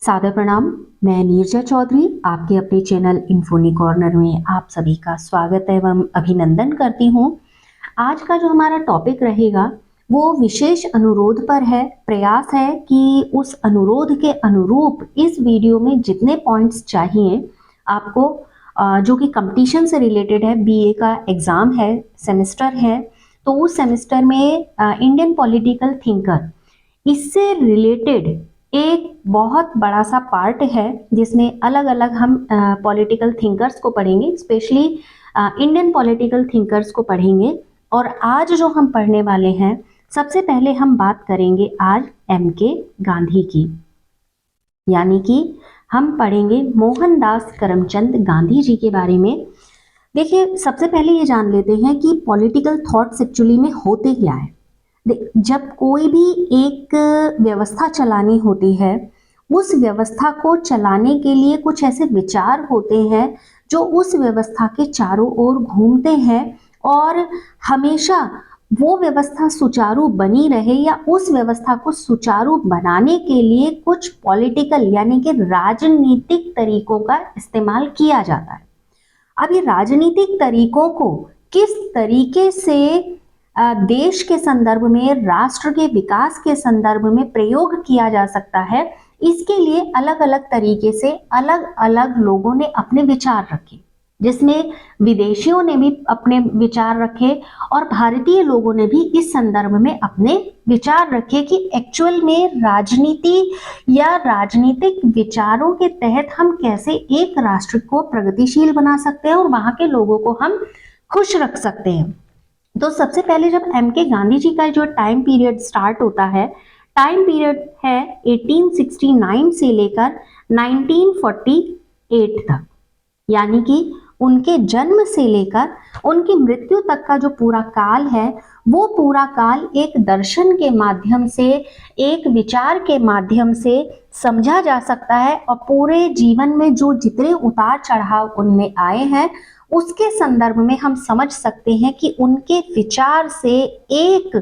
सादर प्रणाम। मैं नीरजा चौधरी आपके अपने चैनल इन्फोनी कॉर्नर में आप सभी का स्वागत एवं अभिनंदन करती हूँ। आज का जो हमारा टॉपिक रहेगा वो विशेष अनुरोध पर है। प्रयास है कि उस अनुरोध के अनुरूप इस वीडियो में जितने पॉइंट्स चाहिए आपको, जो कि कंपटीशन से रिलेटेड है, बीए का एग्जाम है, सेमेस्टर है, तो उस सेमेस्टर में इंडियन पॉलिटिकल थिंकर, इससे रिलेटेड एक बहुत बड़ा सा पार्ट है जिसमें अलग अलग हम पॉलिटिकल थिंकर्स को पढ़ेंगे, स्पेशली इंडियन पॉलिटिकल थिंकर्स को पढ़ेंगे। और आज जो हम पढ़ने वाले हैं, सबसे पहले हम बात करेंगे आज एमके गांधी की, यानी कि हम पढ़ेंगे मोहनदास करमचंद गांधी जी के बारे में। देखिए, सबसे पहले ये जान लेते हैं कि पॉलिटिकल थॉट्स एक्चुअली में होते क्या है। जब कोई भी एक व्यवस्था चलानी होती है, उस व्यवस्था को चलाने के लिए कुछ ऐसे विचार होते हैं जो उस व्यवस्था के चारों ओर घूमते हैं और हमेशा वो व्यवस्था सुचारू बनी रहे या उस व्यवस्था को सुचारू बनाने के लिए कुछ पॉलिटिकल यानी कि राजनीतिक तरीकों का इस्तेमाल किया जाता है। अब ये राजनीतिक तरीकों को किस तरीके से देश के संदर्भ में, राष्ट्र के विकास के संदर्भ में प्रयोग किया जा सकता है, इसके लिए अलग अलग तरीके से अलग अलग लोगों ने अपने विचार रखे, जिसमें विदेशियों ने भी अपने विचार रखे और भारतीय लोगों ने भी इस संदर्भ में अपने विचार रखे कि एक्चुअल में राजनीति या राजनीतिक विचारों के तहत हम कैसे एक राष्ट्र को प्रगतिशील बना सकते हैं और वहां के लोगों को हम खुश रख सकते हैं। तो सबसे पहले जब एमके गांधी जी का जो टाइम पीरियड स्टार्ट होता है, टाइम पीरियड है 1869 से लेकर 1948 तक, यानी कि उनके जन्म से लेकर उनकी मृत्यु तक का जो पूरा काल है, वो पूरा काल एक दर्शन के माध्यम से, एक विचार के माध्यम से समझा जा सकता है और पूरे जीवन में जो जितने उतार चढ़ाव उनमें आए हैं उसके संदर्भ में हम समझ सकते हैं कि उनके विचार से एक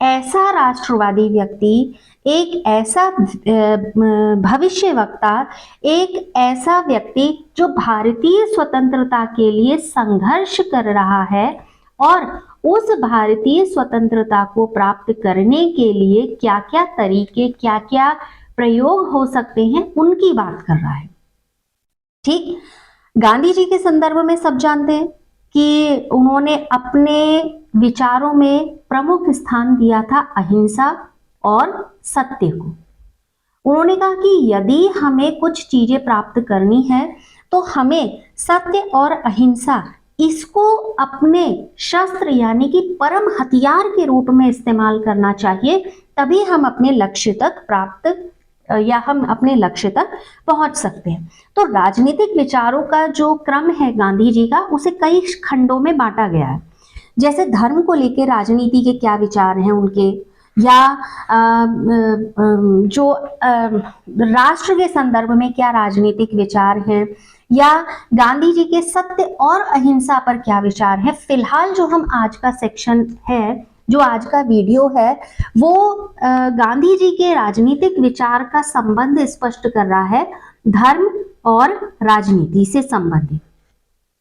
ऐसा राष्ट्रवादी व्यक्ति, एक ऐसा भविष्य वक्ता, एक ऐसा व्यक्ति जो भारतीय स्वतंत्रता के लिए संघर्ष कर रहा है और उस भारतीय स्वतंत्रता को प्राप्त करने के लिए क्या क्या तरीके, क्या क्या प्रयोग हो सकते हैं, उनकी बात कर रहा है। ठीक, गांधी जी के संदर्भ में सब जानते हैं कि उन्होंने अपने विचारों में प्रमुख स्थान दिया था अहिंसा और सत्य को। उन्होंने कहा कि यदि हमें कुछ चीजें प्राप्त करनी है तो हमें सत्य और अहिंसा, इसको अपने शस्त्र यानी कि परम हथियार के रूप में इस्तेमाल करना चाहिए, तभी हम अपने लक्ष्य तक हम अपने लक्ष्य तक पहुंच सकते हैं। तो राजनीतिक विचारों का जो क्रम है गांधी जी का, उसे कई खंडों में बांटा गया है। जैसे धर्म को लेकर राजनीति के क्या विचार हैं उनके, या जो राष्ट्र के संदर्भ में क्या राजनीतिक विचार हैं, या गांधी जी के सत्य और अहिंसा पर क्या विचार है। फिलहाल जो हम आज का सेक्शन है, जो आज का वीडियो है, वो गांधी जी के राजनीतिक विचार का संबंध स्पष्ट कर रहा है धर्म और राजनीति से संबंधित,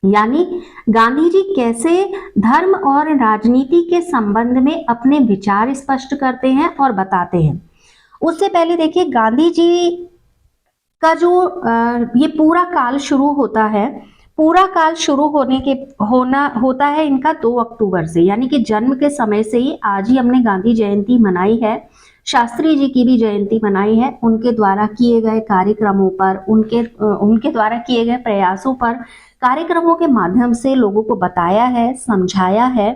यानी गांधी जी कैसे धर्म और राजनीति के संबंध में अपने विचार स्पष्ट करते हैं और बताते हैं। उससे पहले देखिए, गांधी जी का जो ये पूरा काल शुरू होता है, पूरा काल शुरू होता है इनका 2 अक्टूबर से, यानी कि जन्म के समय से ही। आज ही हमने गांधी जयंती मनाई है, शास्त्री जी की भी जयंती मनाई है। उनके द्वारा किए गए कार्यक्रमों पर, उनके द्वारा किए गए प्रयासों पर, कार्यक्रमों के माध्यम से लोगों को बताया है, समझाया है।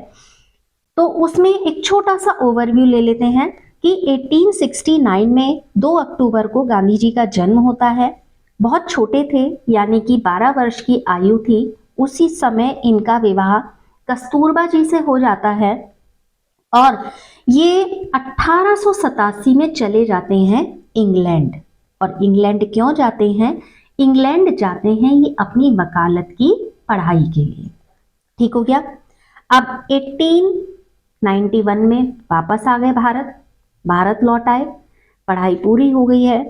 तो उसमें एक छोटा सा ओवरव्यू ले लेते हैं कि 1869 में 2 अक्टूबर को गांधी जी का जन्म होता है। बहुत छोटे थे, यानी कि 12 वर्ष की आयु थी। उसी समय इनका विवाह कस्तूरबा जी से हो जाता है और ये 1887 में चले जाते हैं इंग्लैंड। और इंग्लैंड क्यों जाते हैं? इंग्लैंड जाते हैं ये अपनी वकालत की पढ़ाई के लिए। ठीक हो गया। अब 1891 में वापस आ गए भारत लौट आए, पढ़ाई पूरी हो गई है।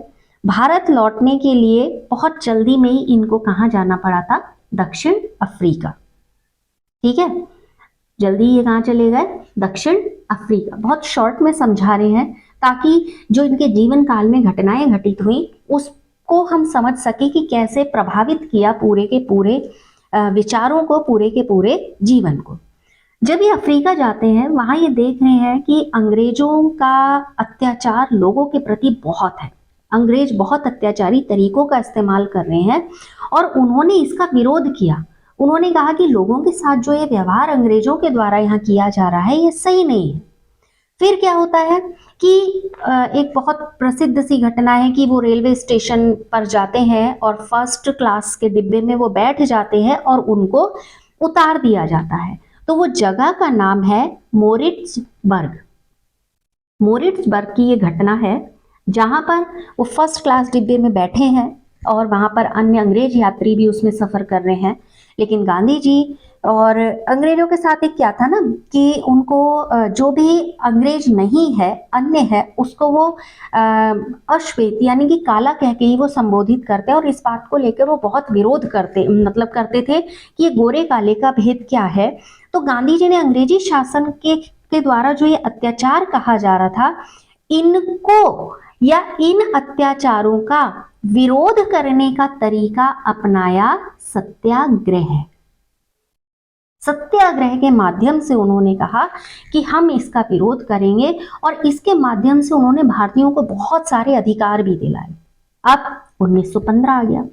भारत लौटने के लिए बहुत जल्दी में ही इनको कहाँ जाना पड़ा था? दक्षिण अफ्रीका। ठीक है, जल्दी ये कहाँ चले गए? दक्षिण अफ्रीका। बहुत शॉर्ट में समझा रहे हैं ताकि जो इनके जीवन काल में घटनाएं घटित हुई उसको हम समझ सके कि कैसे प्रभावित किया पूरे के पूरे विचारों को, पूरे के पूरे जीवन को। जब ये अफ्रीका जाते हैं, वहां ये देख रहे हैं कि अंग्रेजों का अत्याचार लोगों के प्रति बहुत है। अंग्रेज बहुत अत्याचारी तरीकों का इस्तेमाल कर रहे हैं और उन्होंने इसका विरोध किया। उन्होंने कहा कि लोगों के साथ जो ये व्यवहार अंग्रेजों के द्वारा यहाँ किया जा रहा है, ये सही नहीं है। फिर क्या होता है कि एक बहुत प्रसिद्ध सी घटना है कि वो रेलवे स्टेशन पर जाते हैं और फर्स्ट क्लास के डिब्बे में वो बैठ जाते हैं और उनको उतार दिया जाता है। तो वो जगह का नाम है मोरिट्सबर्ग। मोरिट्सबर्ग की ये घटना है जहां पर वो फर्स्ट क्लास डिब्बे में बैठे हैं और वहां पर अन्य अंग्रेज यात्री भी उसमें सफर कर रहे हैं। लेकिन गांधी जी और अंग्रेजों के साथ एक क्या था ना कि उनको जो भी अंग्रेज नहीं है, अन्य है, उसको वो अश्वेत यानी कि काला कह के ही वो संबोधित करते हैं और इस बात को लेकर वो बहुत विरोध करते थे कि ये गोरे काले का भेद क्या है। तो गांधी जी ने अंग्रेजी शासन के द्वारा जो ये अत्याचार कहा जा रहा था, इनको या इन अत्याचारों का विरोध करने का तरीका अपनाया सत्याग्रह। सत्याग्रह के माध्यम से उन्होंने कहा कि हम इसका विरोध करेंगे और इसके माध्यम से उन्होंने भारतीयों को बहुत सारे अधिकार भी दिलाए। अब 1915 आ गया।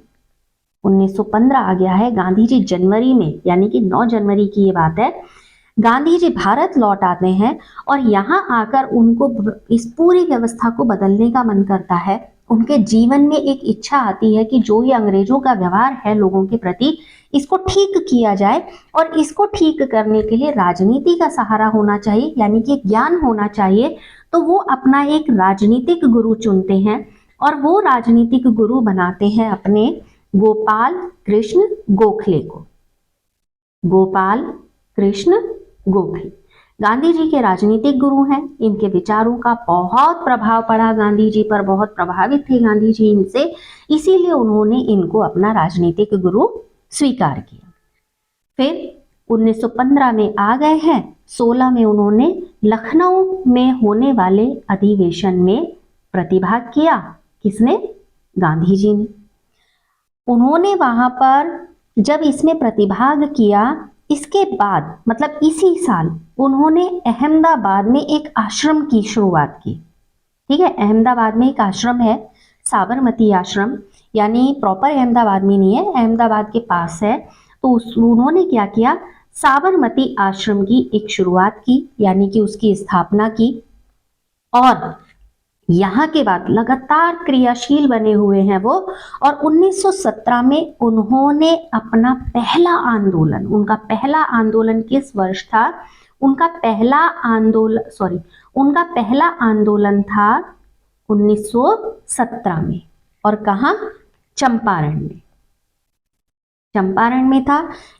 1915 आ गया है। गांधी जी जनवरी में, यानी कि 9 जनवरी की ये बात है, गांधी जी भारत लौट आते हैं और यहाँ आकर उनको इस पूरी व्यवस्था को बदलने का मन करता है। उनके जीवन में एक इच्छा आती है कि जो ये अंग्रेजों का व्यवहार है लोगों के प्रति, इसको ठीक किया जाए और इसको ठीक करने के लिए राजनीति का सहारा होना चाहिए, यानी कि ज्ञान होना चाहिए। तो वो अपना एक राजनीतिक गुरु चुनते हैं और वो राजनीतिक गुरु बनाते हैं अपने गोपाल कृष्ण गोखले को। गोपाल कृष्ण गोखले गांधी जी के राजनीतिक गुरु हैं। इनके विचारों का बहुत प्रभाव पड़ा गांधी जी पर, बहुत प्रभावित थे गांधी जी इनसे, इसीलिए उन्होंने इनको अपना राजनीतिक गुरु स्वीकार किया। फिर 1915 में आ गए हैं। 16 में उन्होंने लखनऊ में होने वाले अधिवेशन में प्रतिभाग किया। किसने? गांधी जी ने। उन्होंने वहां पर जब इसमें प्रतिभाग किया, इसके बाद मतलब इसी साल उन्होंने अहमदाबाद में एक आश्रम की शुरुआत की। ठीक है, अहमदाबाद में एक आश्रम है, साबरमती आश्रम, यानी प्रॉपर अहमदाबाद में नहीं है, अहमदाबाद के पास है। तो उन्होंने क्या किया, साबरमती आश्रम की एक शुरुआत की, यानी कि उसकी स्थापना की। और यहाँ के बाद लगातार क्रियाशील बने हुए हैं वो। और 1917 में उन्होंने अपना पहला आंदोलन, उनका पहला आंदोलन किस वर्ष था? उनका पहला आंदोलन था 1917 में। और कहाँ? चंपारण में। चंपारण में था।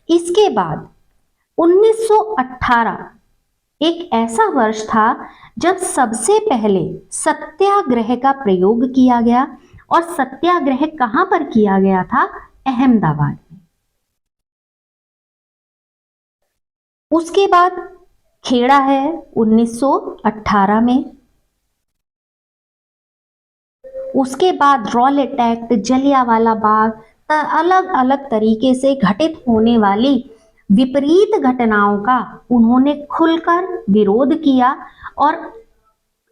इसके बाद 1918 एक ऐसा वर्ष था जब सबसे पहले सत्याग्रह का प्रयोग किया गया। और सत्याग्रह कहां पर किया गया था? अहमदाबाद में। उसके बाद खेड़ा है 1918 में। उसके बाद रॉलेट एक्ट, जलियांवाला बाग, अलग अलग तरीके से घटित होने वाली विपरीत घटनाओं का उन्होंने खुलकर विरोध किया और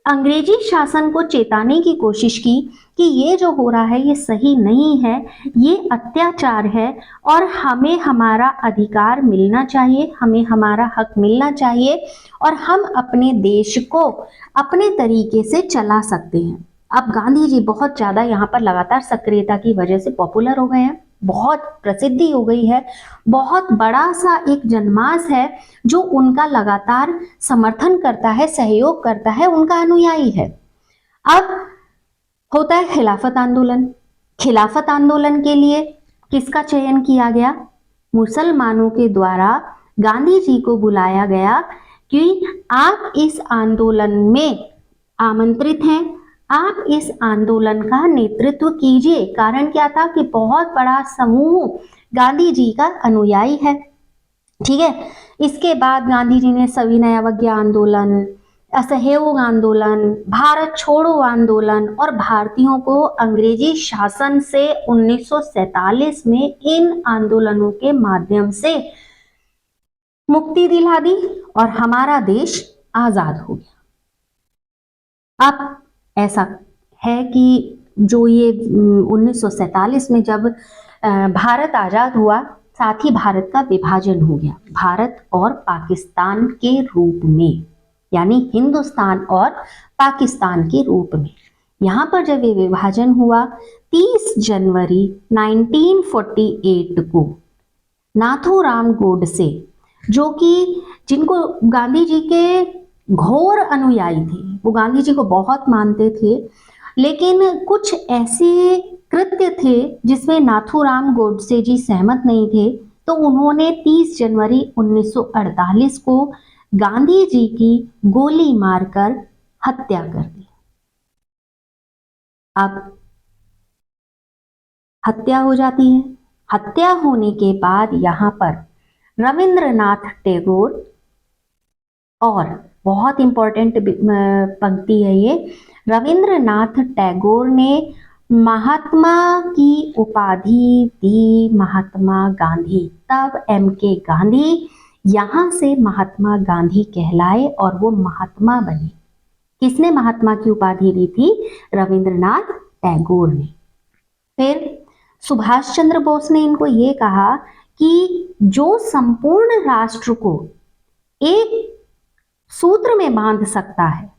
अंग्रेजी शासन को चेताने की कोशिश की कि ये जो हो रहा है ये सही नहीं है, ये अत्याचार है और हमें हमारा अधिकार मिलना चाहिए, हमें हमारा हक मिलना चाहिए और हम अपने देश को अपने तरीके से चला सकते हैं। अब गांधी जी बहुत ज़्यादा यहाँ पर लगातार सक्रियता की वजह से पॉपुलर हो गए हैं, बहुत प्रसिद्धि हो गई है, बहुत बड़ा सा एक जनमास है जो उनका लगातार समर्थन करता है, सहयोग करता है, उनका अनुयायी है। अब होता है खिलाफत आंदोलन। खिलाफत आंदोलन के लिए किसका चयन किया गया? मुसलमानों के द्वारा गांधी जी को बुलाया गया कि आप इस आंदोलन में आमंत्रित हैं, आप इस आंदोलन का नेतृत्व कीजिए। कारण क्या था कि बहुत बड़ा समूह गांधी जी का अनुयायी है। ठीक है, इसके बाद गांधी जी ने सविनय अवज्ञा आंदोलन, असहयोग आंदोलन, भारत छोड़ो आंदोलन और भारतीयों को अंग्रेजी शासन से 1947 में इन आंदोलनों के माध्यम से मुक्ति दिला दी और हमारा देश आजाद हो गया। अब ऐसा है कि जो ये 1947 में जब भारत आजाद हुआ, साथ ही भारत का विभाजन हो गया, भारत और पाकिस्तान के रूप में, यानी हिंदुस्तान और पाकिस्तान के रूप में। यहाँ पर जब ये विभाजन हुआ 30 जनवरी 1948 को नाथूराम गोडसे, जो कि जिनको गांधी जी के घोर अनुयायी थे, वो गांधी जी को बहुत मानते थे, लेकिन कुछ ऐसे कृत्य थे जिसमें नाथूराम गोडसे जी सहमत नहीं थे, तो उन्होंने 30 जनवरी 1948 को गांधी जी की गोली मारकर हत्या कर दी। अब हत्या हो जाती है। हत्या होने के बाद यहाँ पर रविंद्रनाथ टैगोर, और बहुत इंपॉर्टेंट पंक्ति है ये, रविंद्रनाथ टैगोर ने महात्मा की उपाधि दी महात्मा गांधी। तब एम.के. गांधी यहां से महात्मा गांधी कहलाए और वो महात्मा बने। किसने महात्मा की उपाधि दी थी? रविंद्रनाथ टैगोर ने। फिर सुभाष चंद्र बोस ने इनको ये कहा कि जो संपूर्ण राष्ट्र को एक सूत्र में बांध सकता है,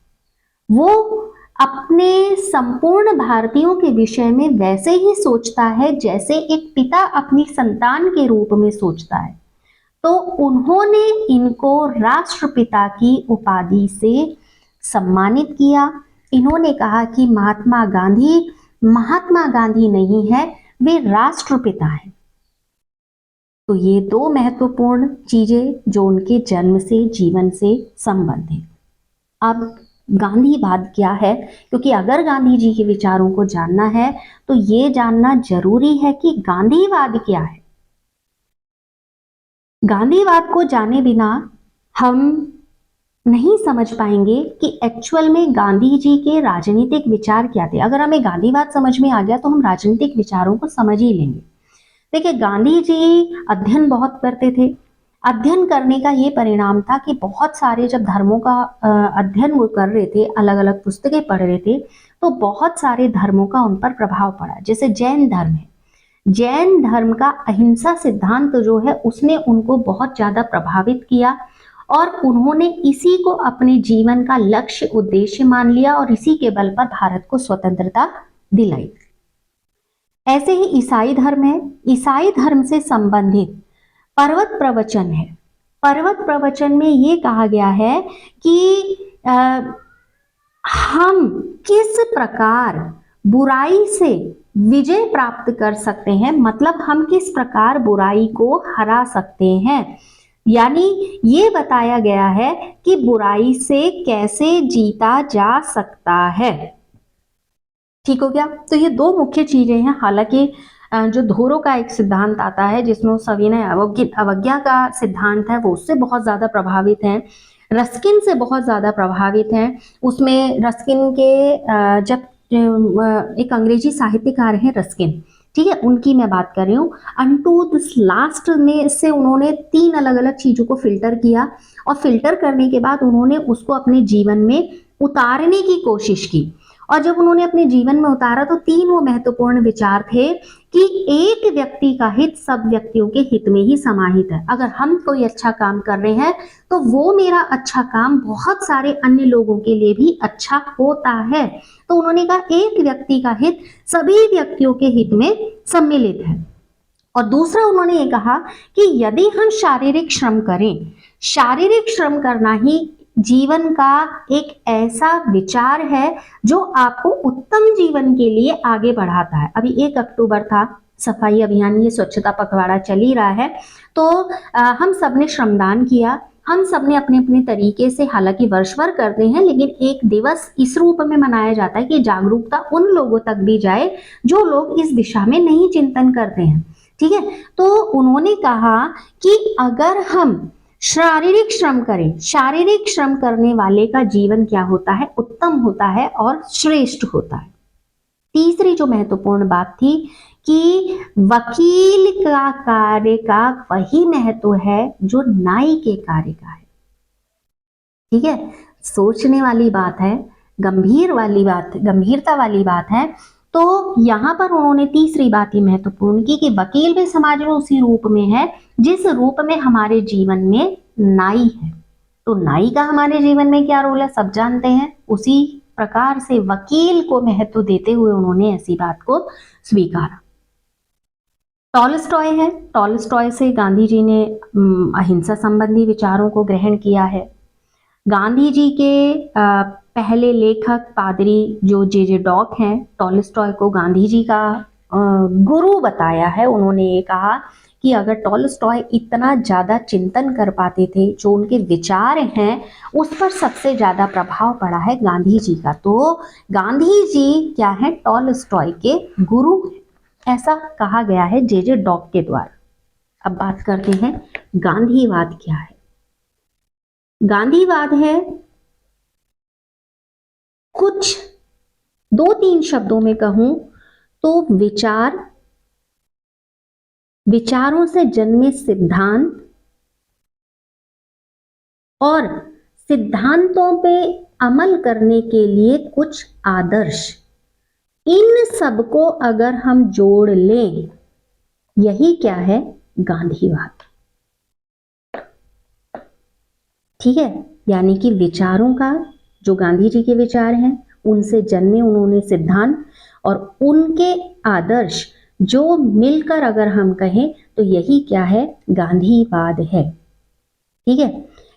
वो अपने संपूर्ण भारतीयों के विषय में वैसे ही सोचता है जैसे एक पिता अपनी संतान के रूप में सोचता है। तो उन्होंने इनको राष्ट्रपिता की उपाधि से सम्मानित किया। इन्होंने कहा कि महात्मा गांधी नहीं है, वे राष्ट्रपिता हैं। तो ये दो महत्वपूर्ण चीजें जो उनके जन्म से, जीवन से संबंधित। अब गांधीवाद क्या है? क्योंकि अगर गांधी जी के विचारों को जानना है तो ये जानना जरूरी है कि गांधीवाद क्या है। गांधीवाद को जाने बिना हम नहीं समझ पाएंगे कि एक्चुअल में गांधी जी के राजनीतिक विचार क्या थे। अगर हमें गांधीवाद समझ में आ गया तो हम राजनीतिक विचारों को समझ ही लेंगे। देखिए, गांधी जी अध्ययन बहुत करते थे। अध्ययन करने का ये परिणाम था कि बहुत सारे जब धर्मों का अध्ययन वो कर रहे थे, अलग अलग पुस्तकें पढ़ रहे थे, तो बहुत सारे धर्मों का उन पर प्रभाव पड़ा। जैसे जैन धर्म है, जैन धर्म का अहिंसा सिद्धांत जो है उसने उनको बहुत ज्यादा प्रभावित किया और उन्होंने इसी को अपने जीवन का लक्ष्य, उद्देश्य मान लिया और इसी के बल पर भारत को स्वतंत्रता दिलाई। ऐसे ही ईसाई धर्म है। ईसाई धर्म से संबंधित पर्वत प्रवचन है। पर्वत प्रवचन में ये कहा गया है कि हम किस प्रकार बुराई से विजय प्राप्त कर सकते हैं, मतलब हम किस प्रकार बुराई को हरा सकते हैं। यानी ये बताया गया है कि बुराई से कैसे जीता जा सकता है। ठीक हो गया। तो ये दो मुख्य चीजें हैं। हालांकि जो धोरो का एक सिद्धांत आता है जिसमें सविनय अवज्ञा का सिद्धांत है, वो उससे बहुत ज्यादा प्रभावित है। रस्किन से बहुत ज्यादा प्रभावित है। उसमें रस्किन के जब एक अंग्रेजी साहित्यकार हैं रस्किन, ठीक है, उनकी मैं बात कर रही हूँ। अनटू दिस लास्ट में से उन्होंने 3 अलग अलग चीजों को फिल्टर किया और फिल्टर करने के बाद उन्होंने उसको अपने जीवन में उतारने की कोशिश की। और जब उन्होंने अपने जीवन में उतारा तो 3 वो महत्वपूर्ण विचार थे कि एक व्यक्ति का हित सब व्यक्तियों के हित में ही समाहित है। अगर हम कोई अच्छा काम कर रहे हैं तो वो मेरा अच्छा काम बहुत सारे अन्य लोगों के लिए भी अच्छा होता है। तो उन्होंने कहा एक व्यक्ति का हित सभी व्यक्तियों के हित में सम्मिलित है। और दूसरा उन्होंने ये कहा कि यदि हम शारीरिक श्रम करें, शारीरिक श्रम करना ही जीवन का एक ऐसा विचार है जो आपको उत्तम जीवन के लिए आगे बढ़ाता है। अभी 1 अक्टूबर था, सफाई अभियान, ये स्वच्छता पखवाड़ा चल ही रहा है। तो हम सबने श्रमदान किया, हम सब ने अपने अपने तरीके से हालांकि वर्ष भर करते हैं, लेकिन एक दिवस इस रूप में मनाया जाता है कि जागरूकता उन लोगों तक भी जाए जो लोग इस दिशा में नहीं चिंतन करते हैं। ठीक है, तो उन्होंने कहा कि अगर हम शारीरिक श्रम करें, शारीरिक श्रम करने वाले का जीवन क्या होता है, उत्तम होता है और श्रेष्ठ होता है। तीसरी जो महत्वपूर्ण बात थी कि वकील का कार्य का वही महत्व है जो नाई के कार्य का है। ठीक है, सोचने वाली बात है, गंभीरता वाली बात है। तो यहां पर उन्होंने तीसरी बात ही महत्वपूर्ण की कि वकील भी समाज में उसी रूप में है जिस रूप में हमारे जीवन में नाई है। तो नाई का हमारे जीवन में क्या रोल है सब जानते हैं, उसी प्रकार से वकील को महत्व देते हुए उन्होंने ऐसी बात को स्वीकारा। टॉलस्टॉय है, टॉलस्टॉय से गांधी जी ने अहिंसा संबंधी विचारों को ग्रहण किया है। गांधी जी के पहले लेखक पादरी जो जे डॉक हैं, टॉलस्टॉय को गांधी जी का गुरु बताया है। उन्होंने ये कहा कि अगर टॉलस्टॉय इतना ज़्यादा चिंतन कर पाते थे, जो उनके विचार हैं उस पर सबसे ज़्यादा प्रभाव पड़ा है गांधी जी का। तो गांधी जी क्या है, टॉलस्टॉय के गुरु, ऐसा कहा गया है जे डॉक के द्वारा। अब बात करते हैं गांधीवाद क्या है। गांधीवाद है कुछ 2-3 शब्दों में कहूं तो विचारों से जन्मे सिद्धांत और सिद्धांतों पे अमल करने के लिए कुछ आदर्श, इन सबको अगर हम जोड़ लें, यही क्या है, गांधीवाद। ठीक है, यानी कि विचारों का, जो गांधी जी के विचार हैं उनसे जन्मे उन्होंने सिद्धांत और उनके आदर्श जो मिलकर अगर हम कहें तो यही क्या है, गांधीवाद है। ठीक है,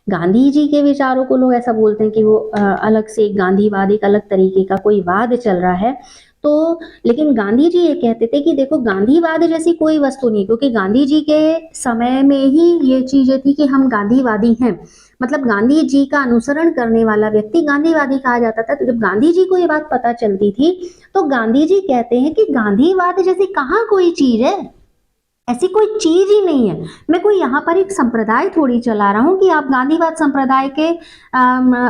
गांधी जी के विचारों को लोग ऐसा बोलते हैं कि वो अलग से एक गांधीवाद, एक अलग तरीके का कोई वाद चल रहा है। तो लेकिन गांधी जी ये कहते थे कि देखो गांधीवाद जैसी कोई वस्तु नहीं, क्योंकि गांधी जी के समय में ही ये चीजें थी कि हम गांधीवादी हैं, मतलब गांधी जी का अनुसरण करने वाला व्यक्ति गांधीवादी कहा जाता था। तो जब गांधी जी को ये बात पता चलती थी तो गांधी जी कहते हैं कि गांधीवाद जैसी कहाँ कोई चीज है, ऐसी कोई चीज ही नहीं है। मैं कोई यहाँ पर एक संप्रदाय थोड़ी चला रहा हूँ कि आप गांधीवाद संप्रदाय के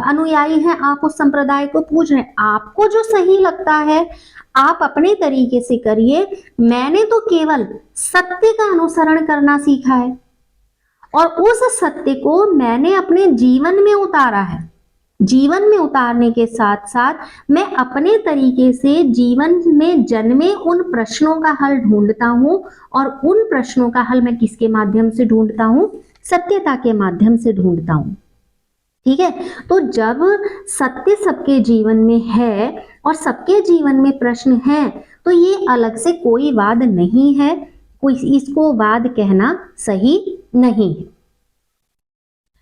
अनुयायी हैं, आप उस संप्रदाय को पूछ रहे हैं। आपको जो सही लगता है आप अपने तरीके से करिए, मैंने तो केवल सत्य का अनुसरण करना सीखा है और उस सत्य को मैंने अपने जीवन में उतारा है। जीवन में उतारने के साथ साथ मैं अपने तरीके से जीवन में जन्मे उन प्रश्नों का हल ढूंढता हूं, और उन प्रश्नों का हल मैं किसके माध्यम से ढूंढता हूं, सत्यता के माध्यम से ढूंढता हूं। ठीक है, तो जब सत्य सबके जीवन में है और सबके जीवन में प्रश्न है तो ये अलग से कोई वाद नहीं है, कोई इसको वाद कहना सही नहीं है।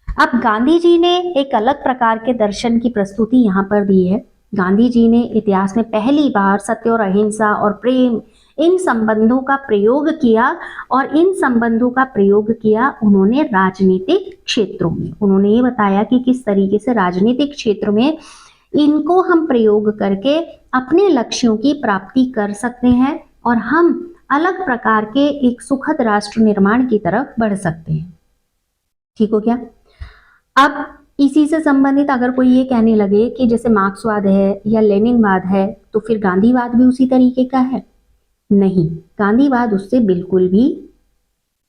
अब गांधी जी ने एक अलग प्रकार के दर्शन की प्रस्तुति यहाँ पर दी है। गांधी जी ने इतिहास में पहली बार सत्य और अहिंसा और प्रेम, इन संबंधों का प्रयोग किया, और इन संबंधों का प्रयोग किया उन्होंने राजनीतिक क्षेत्रों में। उन्होंने ये बताया कि किस तरीके से राजनीतिक क्षेत्र में इनको हम प्रयोग करके अपने लक्ष्यों की प्राप्ति कर सकते हैं और हम अलग प्रकार के एक सुखद राष्ट्र निर्माण की तरफ बढ़ सकते हैं। ठीक हो क्या? अब इसी से संबंधित अगर कोई ये कहने लगे कि जैसे मार्क्सवाद है या लेनिनवाद है तो फिर गांधीवाद भी उसी तरीके का है, नहीं, गांधीवाद उससे बिल्कुल भी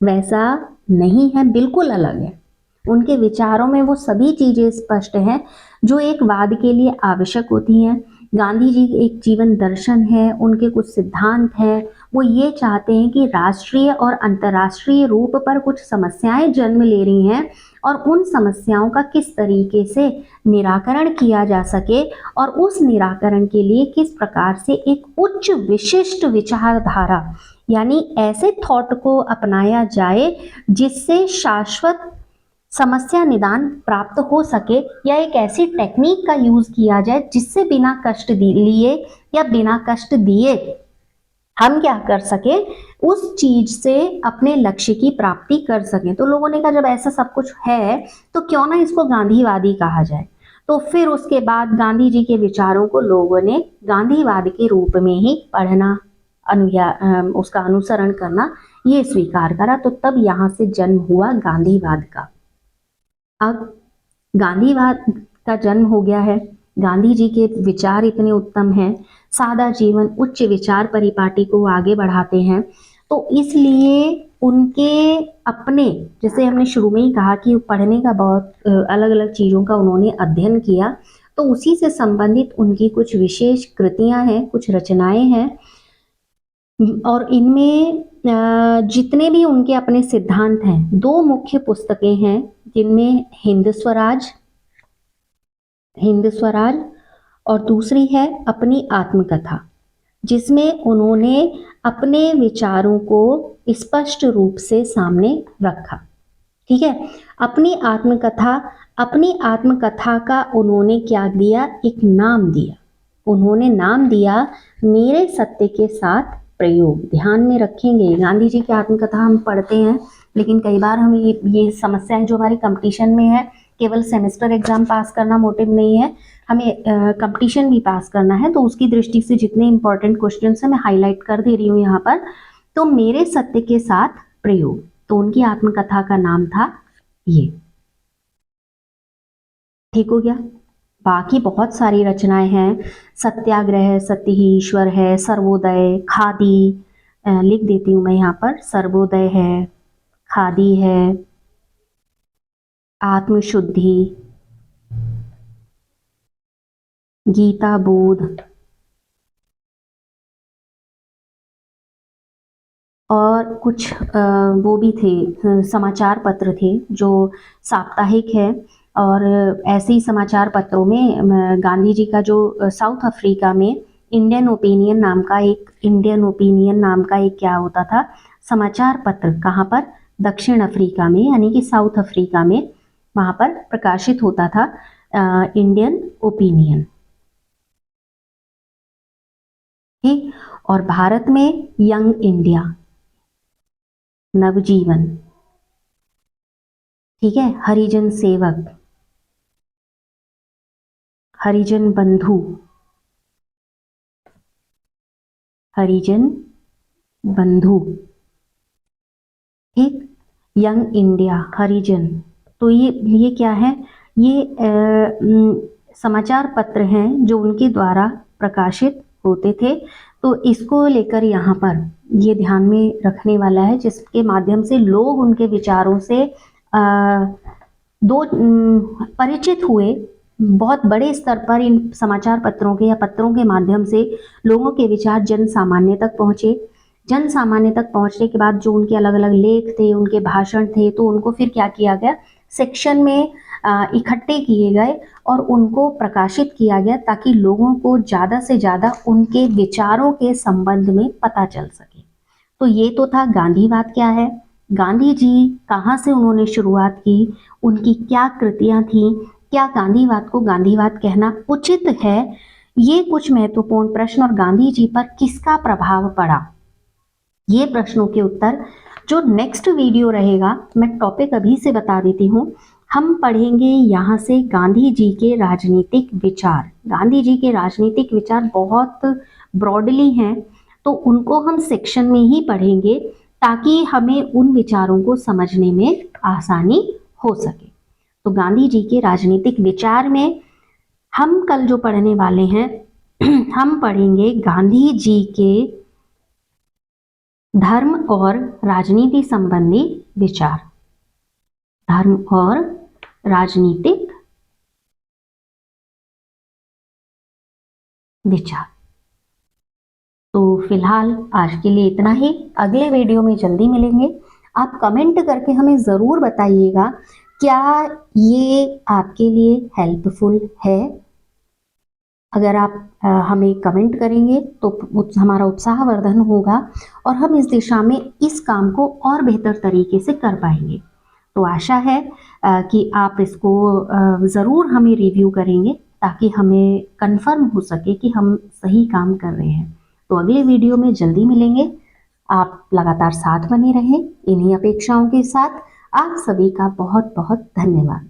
वैसा नहीं है, बिल्कुल अलग है। उनके विचारों में वो सभी चीजें स्पष्ट हैं जो एक वाद के लिए आवश्यक होती हैं। गांधी जी एक जीवन दर्शन है, उनके कुछ सिद्धांत हैं। वो ये चाहते हैं कि राष्ट्रीय और अंतर्राष्ट्रीय रूप पर कुछ समस्याएं जन्म ले रही हैं और उन समस्याओं का किस तरीके से निराकरण किया जा सके, और उस निराकरण के लिए किस प्रकार से एक उच्च विशिष्ट विचारधारा यानी ऐसे थॉट को अपनाया जाए जिससे शाश्वत समस्या निदान प्राप्त हो सके, या एक ऐसी टेक्निक का यूज किया जाए जिससे बिना कष्ट लिए या बिना कष्ट दिए हम क्या कर सके, उस चीज से अपने लक्ष्य की प्राप्ति कर सकें। तो लोगों ने कहा जब ऐसा सब कुछ है तो क्यों ना इसको गांधीवादी कहा जाए। तो फिर उसके बाद गांधी जी के विचारों को लोगों ने गांधीवाद के रूप में ही पढ़ना, उसका अनुसरण करना ये स्वीकार करा। तो तब यहाँ से जन्म हुआ गांधीवाद का। अब गांधीवाद का जन्म हो गया है। गांधी जी के विचार इतने उत्तम हैं, सादा जीवन उच्च विचार परिपाटी को आगे बढ़ाते हैं। तो इसलिए उनके अपने, जैसे हमने शुरू में ही कहा कि पढ़ने का बहुत अलग अलग चीज़ों का उन्होंने अध्ययन किया, तो उसी से संबंधित उनकी कुछ विशेष कृतियां हैं, कुछ रचनाएं हैं। और इनमें जितने भी उनके अपने सिद्धांत हैं, दो मुख्य पुस्तकें हैं जिनमें हिंद स्वराज और दूसरी है अपनी आत्मकथा, जिसमें उन्होंने अपने विचारों को स्पष्ट रूप से सामने रखा। ठीक है, अपनी आत्मकथा का उन्होंने क्या दिया, एक नाम दिया। उन्होंने नाम दिया मेरे सत्य के साथ प्रयोग। ध्यान में रखेंगे, गांधी जी की आत्मकथा हम पढ़ते हैं, लेकिन कई बार हमें ये समस्या है जो हमारी कंपटीशन में है, केवल सेमेस्टर एग्जाम पास करना मोटिव नहीं है, हमें कंपटीशन भी पास करना है। तो उसकी दृष्टि से जितने इंपॉर्टेंट क्वेश्चन है मैं हाईलाइट कर दे रही हूँ यहाँ पर। तो मेरे सत्य के साथ प्रयोग, तो उनकी आत्मकथा का नाम था ये। ठीक हो गया। बाकी बहुत सारी रचनाएं हैं, सत्याग्रह, सत्य ही ईश्वर है, सर्वोदय, खादी, लिख देती हूँ मैं यहाँ पर, सर्वोदय है, खादी है, आत्मशुद्धि, गीता बोध, और कुछ वो भी थे, समाचार पत्र थे जो साप्ताहिक है। और ऐसे ही समाचार पत्रों में गांधी जी का जो साउथ अफ्रीका में इंडियन ओपिनियन नाम का एक क्या होता था, समाचार पत्र, कहाँ पर, दक्षिण अफ्रीका में, यानी कि साउथ अफ्रीका में, वहाँ पर प्रकाशित होता था इंडियन ओपिनियन। ठीक, और भारत में यंग इंडिया, नवजीवन, ठीक है, हरिजन सेवक, हरिजन बंधु, हरिजन बंधु, ठीक, यंग इंडिया, हरिजन। तो ये क्या है, ये समाचार पत्र हैं जो उनके द्वारा प्रकाशित होते थे। तो इसको लेकर यहाँ पर ये ध्यान में रखने वाला है, जिसके माध्यम से लोग उनके विचारों से परिचित हुए। बहुत बड़े स्तर पर इन समाचार पत्रों के या पत्रों के माध्यम से लोगों के विचार जन सामान्य तक पहुँचे। जन सामान्य तक पहुँचने के बाद जो उनके अलग अलग लेख थे, उनके भाषण थे, तो उनको फिर क्या किया गया, सेक्शन में इकट्ठे किए गए और उनको प्रकाशित किया गया, ताकि लोगों को ज़्यादा से ज़्यादा उनके विचारों के संबंध में पता चल सके। तो ये तो था गांधीवाद क्या है, गांधी जी कहाँ से उन्होंने शुरुआत की, उनकी क्या कृतियाँ थीं, क्या गांधीवाद को गांधीवाद कहना उचित है, ये कुछ महत्वपूर्ण प्रश्न, और गांधी जी पर किसका प्रभाव पड़ा, ये प्रश्नों के उत्तर जो नेक्स्ट वीडियो रहेगा, मैं टॉपिक अभी से बता देती हूँ, हम पढ़ेंगे यहाँ से गांधी जी के राजनीतिक विचार। गांधी जी के राजनीतिक विचार बहुत ब्रॉडली हैं, तो उनको हम सेक्शन में ही पढ़ेंगे ताकि हमें उन विचारों को समझने में आसानी हो सके। तो गांधी जी के राजनीतिक विचार में हम कल जो पढ़ने वाले हैं हम पढ़ेंगे गांधी जी के धर्म और राजनीति संबंधी विचार। धर्म और राजनीतिक विचार। तो फिलहाल आज के लिए इतना ही, अगले वीडियो में जल्दी मिलेंगे। आप कमेंट करके हमें ज़रूर बताइएगा क्या ये आपके लिए हेल्पफुल है। अगर आप हमें कमेंट करेंगे तो हमारा उत्साहवर्धन होगा और हम इस दिशा में इस काम को और बेहतर तरीके से कर पाएंगे। तो आशा है कि आप इसको ज़रूर हमें रिव्यू करेंगे ताकि हमें कंफर्म हो सके कि हम सही काम कर रहे हैं। तो अगले वीडियो में जल्दी मिलेंगे। आप लगातार साथ बने रहें। इन्हीं अपेक्षाओं के साथ आप सभी का बहुत बहुत धन्यवाद।